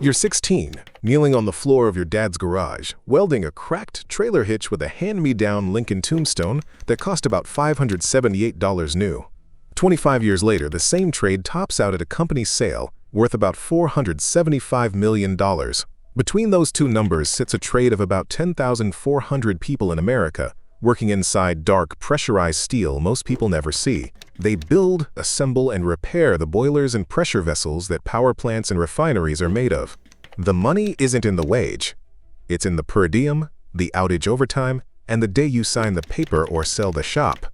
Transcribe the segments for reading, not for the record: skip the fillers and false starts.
You're 16, kneeling on the floor of your dad's garage, welding a cracked trailer hitch with a hand-me-down Lincoln Tombstone that cost about $578 new. 25 years later, the same trade tops out at a company sale worth about $475 million. Between those two numbers sits a trade of about 10,400 people in America, working inside dark, pressurized steel most people never see. They build, assemble, and repair the boilers and pressure vessels that power plants and refineries are made of. The money isn't in the wage. It's in the per diem, the outage overtime, and the day you sign the paper or sell the shop.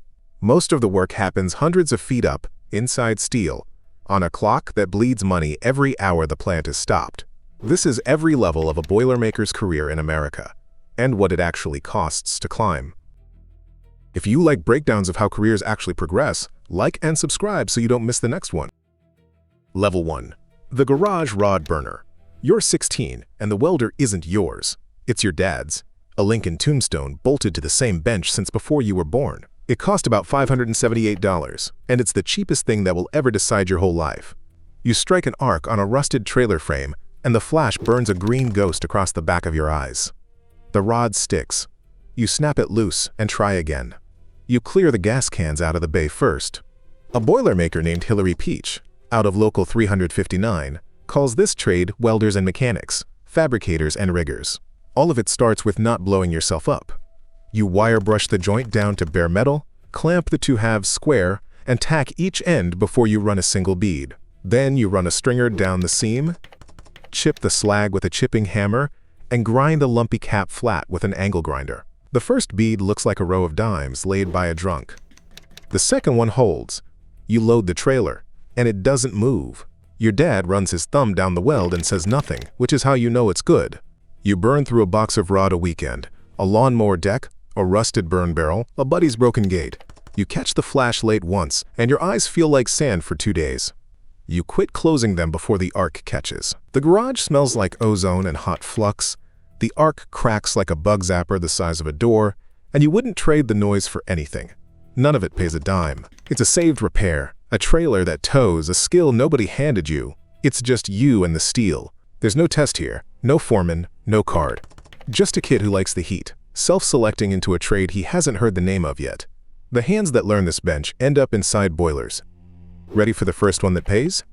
Most of the work happens hundreds of feet up, inside steel, on a clock that bleeds money every hour the plant is stopped. This is every level of a Boilermaker's career in America, and what it actually costs to climb. If you like breakdowns of how careers actually progress, like and subscribe so you don't miss the next one. Level 1. The Garage Rod Burner. You're 16, and the welder isn't yours. It's your dad's. A Lincoln Tombstone bolted to the same bench since before you were born. It cost about $578, and it's the cheapest thing that will ever decide your whole life. You strike an arc on a rusted trailer frame, and the flash burns a green ghost across the back of your eyes. The rod sticks. You snap it loose and try again. You clear the gas cans out of the bay first. A Boilermaker named Hillary Peach, out of Local 359, calls this trade welders and mechanics, fabricators and riggers. All of it starts with not blowing yourself up. You wire brush the joint down to bare metal, clamp the two halves square, and tack each end before you run a single bead. Then you run a stringer down the seam, chip the slag with a chipping hammer, and grind the lumpy cap flat with an angle grinder. The first bead looks like a row of dimes laid by a drunk. The second one holds. You load the trailer, and it doesn't move. Your dad runs his thumb down the weld and says nothing, which is how you know it's good. You burn through a box of rod a weekend, a lawnmower deck, a rusted burn barrel, a buddy's broken gate. You catch the flash late once, and your eyes feel like sand for 2 days. You quit closing them before the arc catches. The garage smells like ozone and hot flux. The arc cracks like a bug zapper the size of a door, and you wouldn't trade the noise for anything. None of it pays a dime. It's a saved repair, a trailer that tows, a skill nobody handed you. It's just you and the steel. There's no test here, no foreman, no card. Just a kid who likes the heat, self-selecting into a trade he hasn't heard the name of yet. The hands that learn this bench end up inside boilers. Ready for the first one that pays?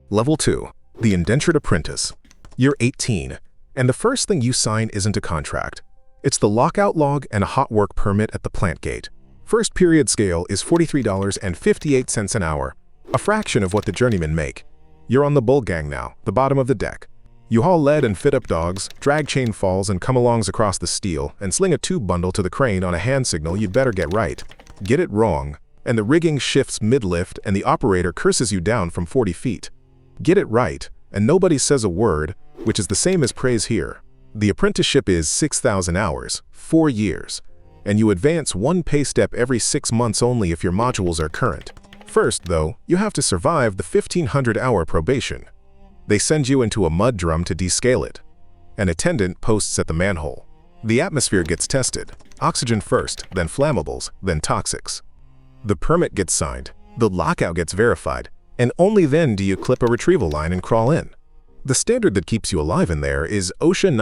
Level 2. The Indentured Apprentice. You're 18. And the first thing you sign isn't a contract. It's the lockout log and a hot work permit at the plant gate. First period scale is $43.58 an hour, a fraction of what the journeymen make. You're on the bull gang now, the bottom of the deck. You haul lead and fit up dogs, drag chain falls and come-alongs across the steel, and sling a tube bundle to the crane on a hand signal you'd better get right. Get it wrong, and the rigging shifts mid-lift and the operator curses you down from 40 feet. Get it right, and nobody says a word, which is the same as praise here. The apprenticeship is 6,000 hours, 4 years, and you advance one pay step every 6 months only if your modules are current. First, though, you have to survive the 1,500-hour probation. They send you into a mud drum to descale it. An attendant posts at the manhole. The atmosphere gets tested. Oxygen first, then flammables, then toxics. The permit gets signed, the lockout gets verified, and only then do you clip a retrieval line and crawl in. The standard that keeps you alive in there is OSHA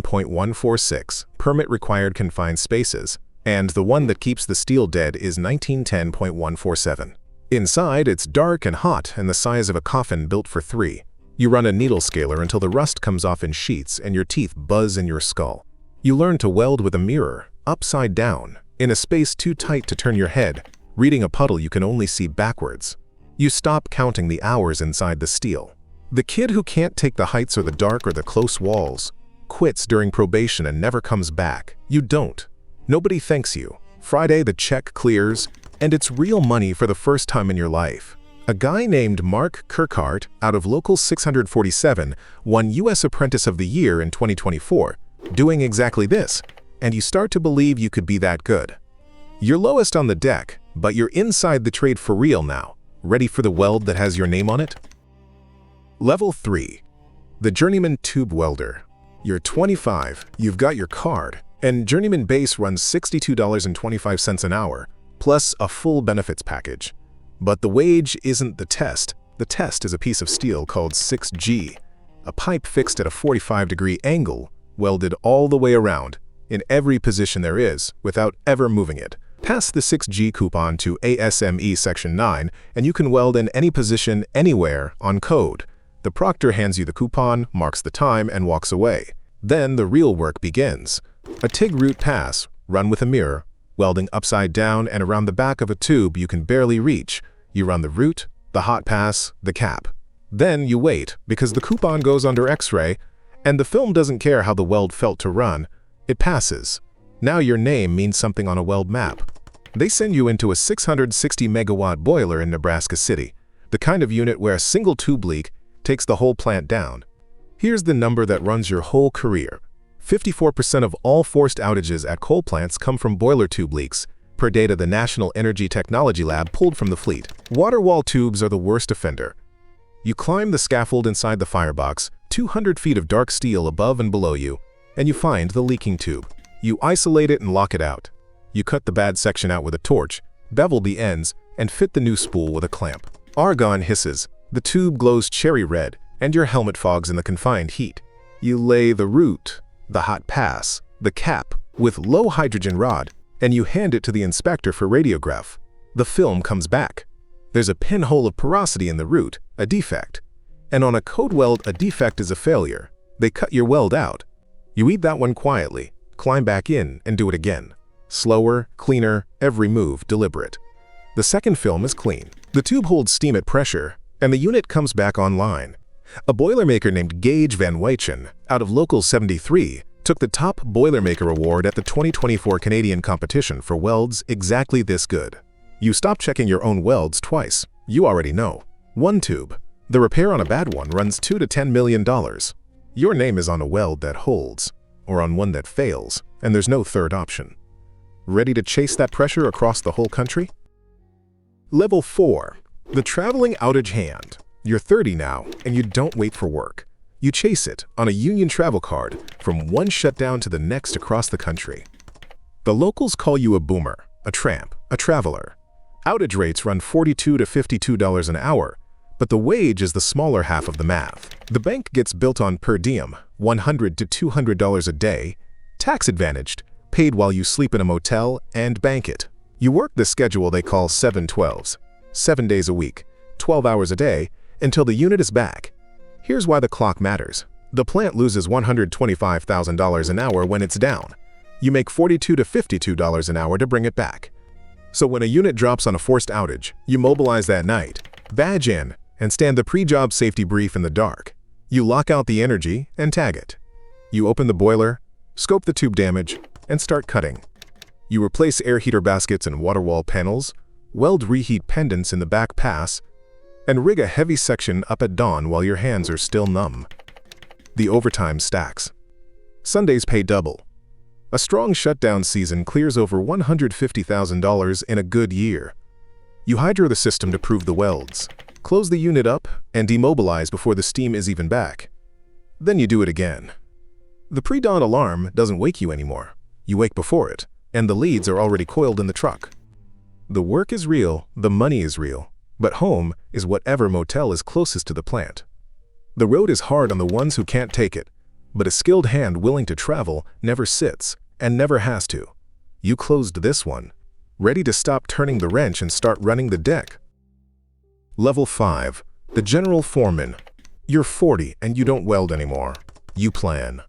1910.146, permit required confined spaces, and the one that keeps the steel dead is 1910.147. Inside, it's dark and hot and the size of a coffin built for 3. You run a needle scaler until the rust comes off in sheets and your teeth buzz in your skull. You learn to weld with a mirror, upside down, in a space too tight to turn your head, reading a puddle you can only see backwards. You stop counting the hours inside the steel. The kid who can't take the heights or the dark or the close walls quits during probation and never comes back. You don't. Nobody thanks you. Friday the check clears, and it's real money for the first time in your life. A guy named Mark Kirkhart out of Local 647 won U.S. Apprentice of the Year in 2024, doing exactly this, and you start to believe you could be that good. You're lowest on the deck, but you're inside the trade for real now, ready for the weld that has your name on it? Level 3. The Journeyman Tube Welder. You're 25, you've got your card, and Journeyman Base runs $62.25 an hour, plus a full benefits package. But the wage isn't the test is a piece of steel called 6G. a pipe fixed at a 45-degree angle, welded all the way around, in every position there is, without ever moving it. Pass the 6G coupon to ASME Section 9, and you can weld in any position, anywhere, on code. The proctor hands you the coupon, marks the time, and walks away. Then the real work begins. A TIG root pass, run with a mirror, welding upside down and around the back of a tube you can barely reach. You run the root, the hot pass, the cap. Then you wait, because the coupon goes under X-ray, and the film doesn't care how the weld felt to run. It passes. Now your name means something on a weld map. They send you into a 660-megawatt boiler in Nebraska City, the kind of unit where a single tube leak takes the whole plant down. Here's the number that runs your whole career. 54% of all forced outages at coal plants come from boiler tube leaks, per data the National Energy Technology Lab pulled from the fleet. Water wall tubes are the worst offender. You climb the scaffold inside the firebox, 200 feet of dark steel above and below you, and you find the leaking tube. You isolate it and lock it out. You cut the bad section out with a torch, bevel the ends, and fit the new spool with a clamp. Argon hisses, the tube glows cherry red, and your helmet fogs in the confined heat. You lay the root, the hot pass, the cap, with low hydrogen rod, and you hand it to the inspector for radiograph. The film comes back. There's a pinhole of porosity in the root, a defect. And on a code weld, a defect is a failure. They cut your weld out. You eat that one quietly, climb back in, and do it again. Slower, cleaner, every move deliberate. The second film is clean. The tube holds steam at pressure, and the unit comes back online. A Boilermaker named Gage Van Wychen, out of Local 73, took the top Boilermaker award at the 2024 Canadian competition for welds exactly this good. You stop checking your own welds twice. You already know. One tube. The repair on a bad one runs $2 to $10 million. Your name is on a weld that holds, or on one that fails, and there's no third option. Ready to chase that pressure across the whole country? Level 4. The traveling outage hand. You're 30 now, and you don't wait for work. You chase it on a union travel card from one shutdown to the next across the country. The locals call you a boomer, a tramp, a traveler. Outage rates run $42 to $52 an hour, but the wage is the smaller half of the math. The bank gets built on per diem, $100 to $200 a day, tax-advantaged, paid while you sleep in a motel, and bank it. You work the schedule they call 7/12s, 7 days a week, 12 hours a day, until the unit is back. Here's why the clock matters. The plant loses $125,000 an hour when it's down. You make $42 to $52 an hour to bring it back. So when a unit drops on a forced outage, you mobilize that night, badge in, and stand the pre-job safety brief in the dark. You lock out the energy and tag it. You open the boiler, scope the tube damage, and start cutting. You replace air heater baskets and water wall panels, weld reheat pendants in the back pass, and rig a heavy section up at dawn while your hands are still numb. The overtime stacks. Sundays pay double. A strong shutdown season clears over $150,000 in a good year. You hydro the system to prove the welds, close the unit up, and demobilize before the steam is even back. Then you do it again. The pre-dawn alarm doesn't wake you anymore. You wake before it, and the leads are already coiled in the truck. The work is real, the money is real. But home is whatever motel is closest to the plant. The road is hard on the ones who can't take it, but a skilled hand willing to travel never sits and never has to. You closed this one, ready to stop turning the wrench and start running the deck. Level 5. The general foreman. You're 40 and you don't weld anymore. You plan.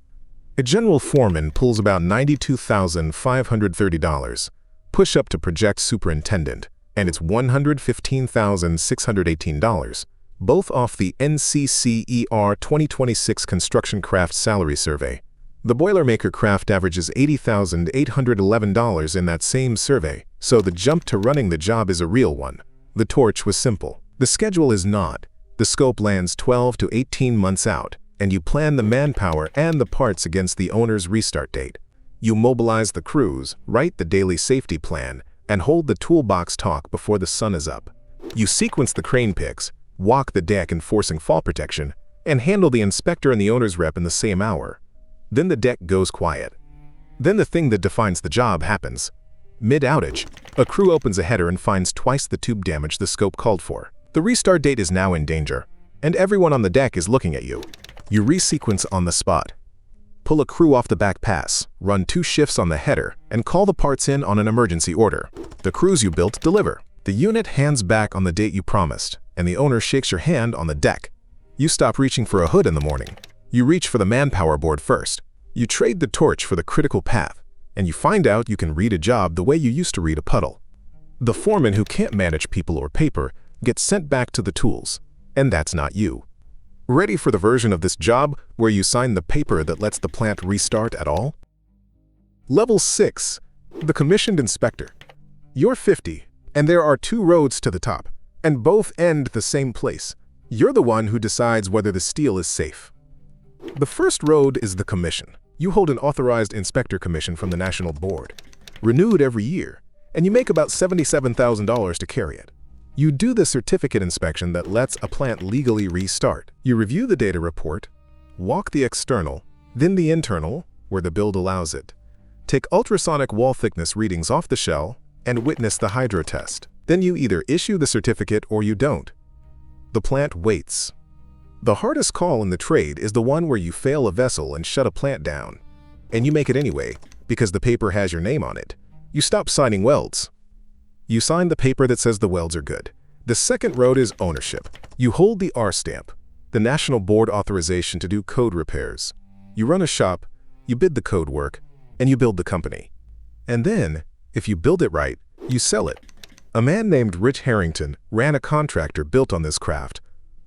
A general foreman pulls about $92,530. Push up to project superintendent, and it's $115,618, both off the NCCER 2026 Construction Craft Salary Survey. The Boilermaker craft averages $80,811 in that same survey, so the jump to running the job is a real one. The torch was simple. The schedule is not. The scope lands 12 to 18 months out, and you plan the manpower and the parts against the owner's restart date. You mobilize the crews, write the daily safety plan, and hold the toolbox talk before the sun is up. You sequence the crane picks, walk the deck enforcing fall protection, and handle the inspector and the owner's rep in the same hour. Then the deck goes quiet. Then the thing that defines the job happens. Mid-outage, a crew opens a header and finds twice the tube damage the scope called for. The restart date is now in danger, and everyone on the deck is looking at you. You resequence on the spot. Pull a crew off the back pass, run 2 shifts on the header, and call the parts in on an emergency order. The crews you built deliver. The unit hands back on the date you promised, and the owner shakes your hand on the deck. You stop reaching for a hood in the morning. You reach for the manpower board first. You trade the torch for the critical path, and you find out you can read a job the way you used to read a puddle. The foreman who can't manage people or paper gets sent back to the tools, and that's not you. Ready for the version of this job where you sign the paper that lets the plant restart at all? Level 6. The Commissioned Inspector. You're 50, and there are 2 roads to the top, and both end the same place. You're the one who decides whether the steel is safe. The first road is the commission. You hold an authorized inspector commission from the National Board, renewed every year, and you make about $77,000 to carry it. You do the certificate inspection that lets a plant legally restart. You review the data report, walk the external, then the internal, where the build allows it. Take ultrasonic wall thickness readings off the shell and witness the hydro test. Then you either issue the certificate or you don't. The plant waits. The hardest call in the trade is the one where you fail a vessel and shut a plant down. And you make it anyway, because the paper has your name on it. You stop signing welds. You sign the paper that says the welds are good. The second road is ownership. You hold the R stamp, the National Board authorization to do code repairs. You run a shop, you bid the code work, and you build the company. And then, if you build it right, you sell it. A man named Rich Harrington ran a contractor built on this craft,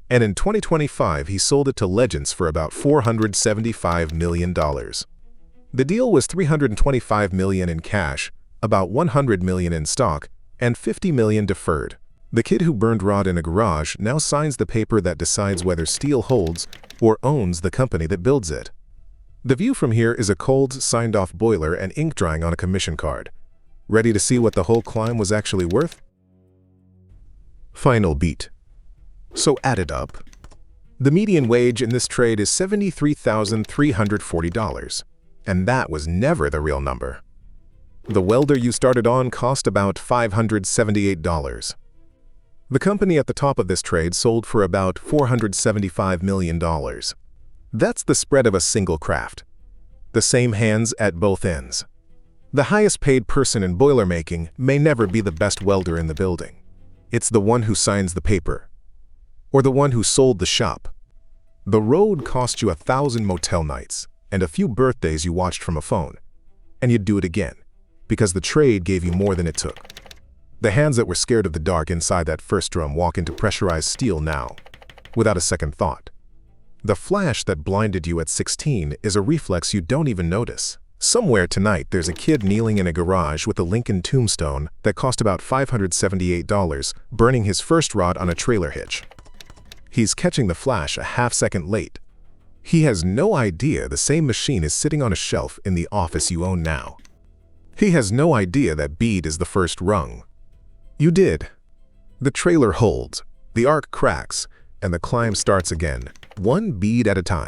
and in 2025 he sold it to Legends for about $475 million. The deal was $325 million in cash, about $100 million in stock, and $50 million deferred. The kid who burned rod in a garage now signs the paper that decides whether steel holds or owns the company that builds it. The view from here is a cold, signed-off boiler and ink drying on a commission card. Ready to see what the whole climb was actually worth? Final beat. So add it up. The median wage in this trade is $73,340, and that was never the real number. The welder you started on cost about $578. The company at the top of this trade sold for about $475 million. That's the spread of a single craft. The same hands at both ends. The highest paid person in boilermaking may never be the best welder in the building. It's the one who signs the paper, or the one who sold the shop. The road cost you 1,000 motel nights and a few birthdays you watched from a phone, and you'd do it again, because the trade gave you more than it took. The hands that were scared of the dark inside that first drum walk into pressurized steel now, without a second thought. The flash that blinded you at 16 is a reflex you don't even notice. Somewhere tonight there's a kid kneeling in a garage with a Lincoln Tombstone that cost about $578, burning his first rod on a trailer hitch. He's catching the flash a half-second late. He has no idea the same machine is sitting on a shelf in the office you own now. He has no idea that bead is the first rung. You did. The trailer holds, the arc cracks, and the climb starts again, one bead at a time.